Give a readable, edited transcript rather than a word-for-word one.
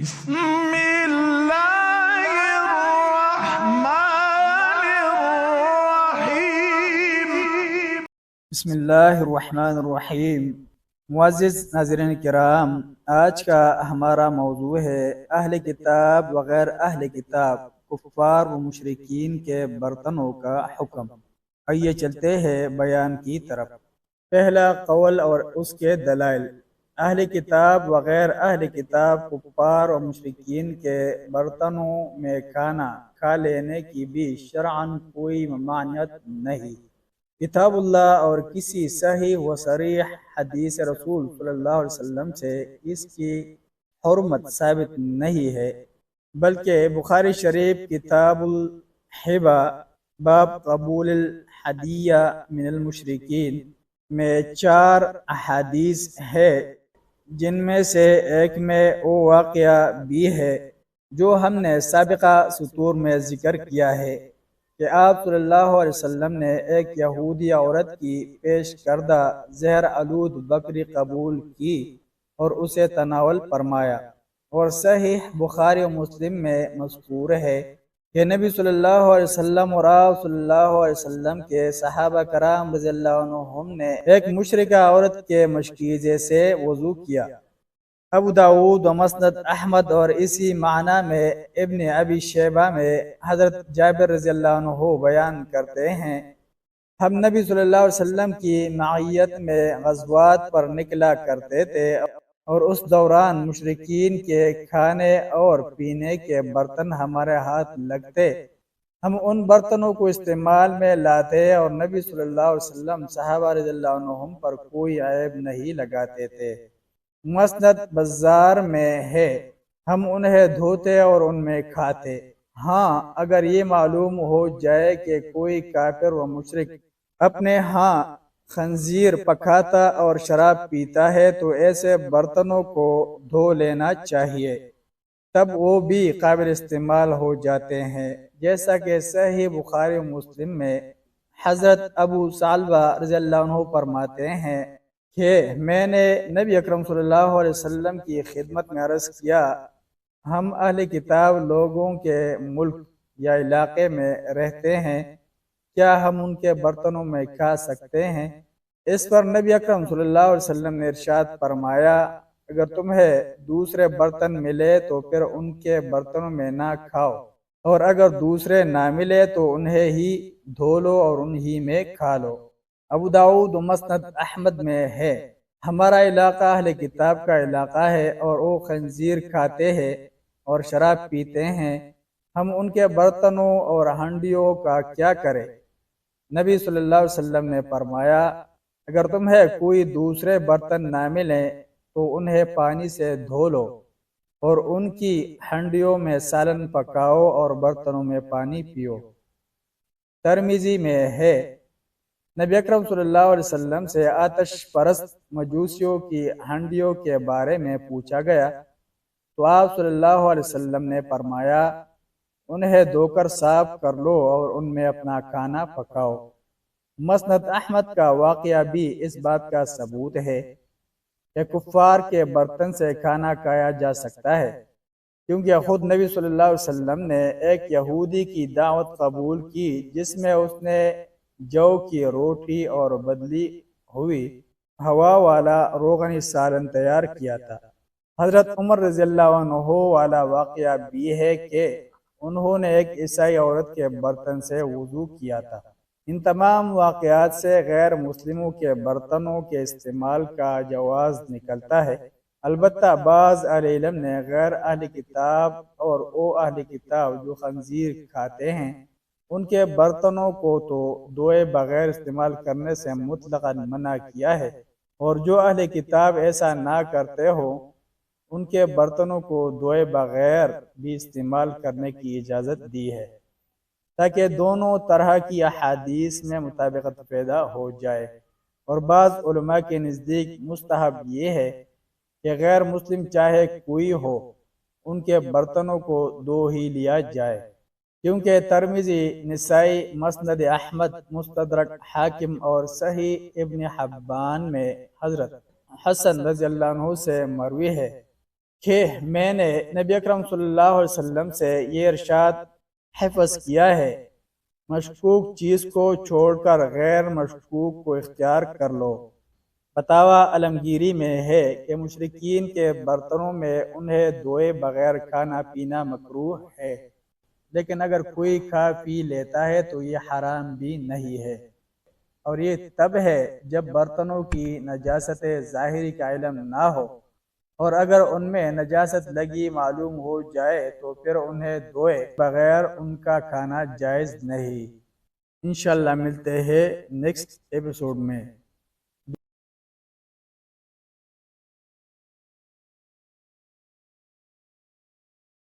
بسم اللہ الرحمن الرحیم۔ بسم اللہ الرحمن الرحیم۔ معزز ناظرین کرام، آج کا ہمارا موضوع ہے اہل کتاب وغیر اہل کتاب کفار و مشرکین کے برتنوں کا حکم۔ آئیے چلتے ہیں بیان کی طرف۔ پہلا قول اور اس کے دلائل۔ اہل کتاب وغیر اہل کتاب کفار و مشرکین کے برتنوں میں کھانا کھا لینے کی بھی شرعاً کوئی ممانعت نہیں۔ کتاب اللہ اور کسی صحیح و صریح حدیث رسول صلی اللہ علیہ وسلم سے اس کی حرمت ثابت نہیں ہے، بلکہ بخاری شریف کتاب الحبہ باب قبول الحدیہ من المشرکین میں 4 احادیث ہے، جن میں سے ایک میں وہ واقعہ بھی ہے جو ہم نے سابقہ سطور میں ذکر کیا ہے کہ آپ صلی اللہ علیہ وسلم نے ایک یہودی عورت کی پیش کردہ زہر آلود بکری قبول کی اور اسے تناول فرمایا، اور صحیح بخاری و مسلم میں مذکور ہے کہ نبی صلی اللہ علیہ وسلم اور آپ صلی اللہ علیہ وسلم کے صحابہ کرام رضی اللہ عنہم نے ایک مشرکہ عورت کے مشکیزے سے وضو کیا۔ ابو داود و مسند احمد اور اسی معنی میں ابن ابی شیبہ میں حضرت جابر رضی اللہ عنہ بیان کرتے ہیں، ہم نبی صلی اللہ علیہ وسلم کی معیت میں غزوات پر نکلا کرتے تھے اور اس دوران مشرکین کے کھانے اور پینے کے برتن ہمارے ہاتھ لگتے، ہم ان برتنوں کو استعمال میں لاتے اور نبی صلی اللہ علیہ وسلم صحابہ رضی اللہ عنہم پر کوئی عیب نہیں لگاتے تھے۔ مسند بزار میں ہے، ہم انہیں دھوتے اور ان میں کھاتے۔ ہاں، اگر یہ معلوم ہو جائے کہ کوئی کافر و مشرک اپنے ہاں خنزیر پکاتا اور شراب پیتا ہے تو ایسے برتنوں کو دھو لینا چاہیے، تب وہ بھی قابل استعمال ہو جاتے ہیں، جیسا کہ صحیح بخاری و مسلم میں حضرت ابو ثعلبہ رضی اللہ عنہ فرماتے ہیں کہ میں نے نبی اکرم صلی اللہ علیہ وسلم کی خدمت میں عرض کیا، ہم اہل کتاب لوگوں کے ملک یا علاقے میں رہتے ہیں، کیا ہم ان کے برتنوں میں کھا سکتے ہیں؟ اس پر نبی اکرم صلی اللہ علیہ وسلم نے ارشاد فرمایا، اگر تمہیں دوسرے برتن ملے تو پھر ان کے برتنوں میں نہ کھاؤ، اور اگر دوسرے نہ ملے تو انہیں ہی دھو لو اور انہی میں کھا لو۔ ابو داود و مسند احمد میں ہے، ہمارا علاقہ اہل کتاب کا علاقہ ہے اور وہ خنزیر کھاتے ہیں اور شراب پیتے ہیں، ہم ان کے برتنوں اور ہانڈیوں کا کیا کریں؟ نبی صلی اللہ علیہ وسلم نے فرمایا، اگر تمہیں کوئی دوسرے برتن نہ ملیں تو انہیں پانی سے دھو لو اور ان کی ہانڈیوں میں سالن پکاؤ اور برتنوں میں پانی پیو۔ ترمذی میں ہے، نبی اکرم صلی اللہ علیہ وسلم سے آتش پرست مجوسیوں کی ہانڈیوں کے بارے میں پوچھا گیا تو آپ صلی اللہ علیہ وسلم نے فرمایا، انہیں دھو کر صاف کر لو اور ان میں اپنا کھانا پکاؤ۔ مسند احمد کا واقعہ بھی اس بات کا ثبوت ہے کہ کفار کے برتن سے کھانا کھایا جا سکتا ہے، کیونکہ خود نبی صلی اللہ علیہ وسلم نے ایک یہودی کی دعوت قبول کی جس میں اس نے جو کی روٹی اور بدلی ہوئی ہوا والا روغنی سالن تیار کیا تھا۔ حضرت عمر رضی اللہ عنہ والا واقعہ بھی ہے کہ انہوں نے ایک عیسائی عورت کے برتن سے وضو کیا تھا۔ ان تمام واقعات سے غیر مسلموں کے برتنوں کے استعمال کا جواز نکلتا ہے، البتہ بعض اہل علم نے غیر اہل کتاب اور وہ اہل کتاب جو خنزیر کھاتے ہیں ان کے برتنوں کو تو دھوئے بغیر استعمال کرنے سے مطلقاً منع کیا ہے، اور جو اہل کتاب ایسا نہ کرتے ہو ان کے برتنوں کو دھوئے بغیر بھی استعمال کرنے کی اجازت دی ہے، تاکہ دونوں طرح کی احادیث میں مطابقت پیدا ہو جائے۔ اور بعض علماء کے نزدیک مستحب یہ ہے کہ غیر مسلم چاہے کوئی ہو ان کے برتنوں کو دھو ہی لیا جائے، کیونکہ ترمذی، نسائی، مسند احمد، مستدرک حاکم اور صحیح ابن حبان میں حضرت حسن رضی اللہ عنہ سے مروی ہے کہ میں نے نبی اکرم صلی اللہ علیہ وسلم سے یہ ارشاد حفظ کیا ہے، مشکوک چیز کو چھوڑ کر غیر مشکوک کو اختیار کر لو۔ فتاوی عالمگیری میں ہے کہ مشرکین کے برتنوں میں انہیں دھوئے بغیر کھانا پینا مکروہ ہے، لیکن اگر کوئی کھا پی لیتا ہے تو یہ حرام بھی نہیں ہے، اور یہ تب ہے جب برتنوں کی نجاست ظاہری کا علم نہ ہو، اور اگر ان میں نجاست لگی معلوم ہو جائے تو پھر انہیں دھوئے بغیر ان کا کھانا جائز نہیں۔ انشاءاللہ ملتے ہیں نیکسٹ ایپیسوڈ میں۔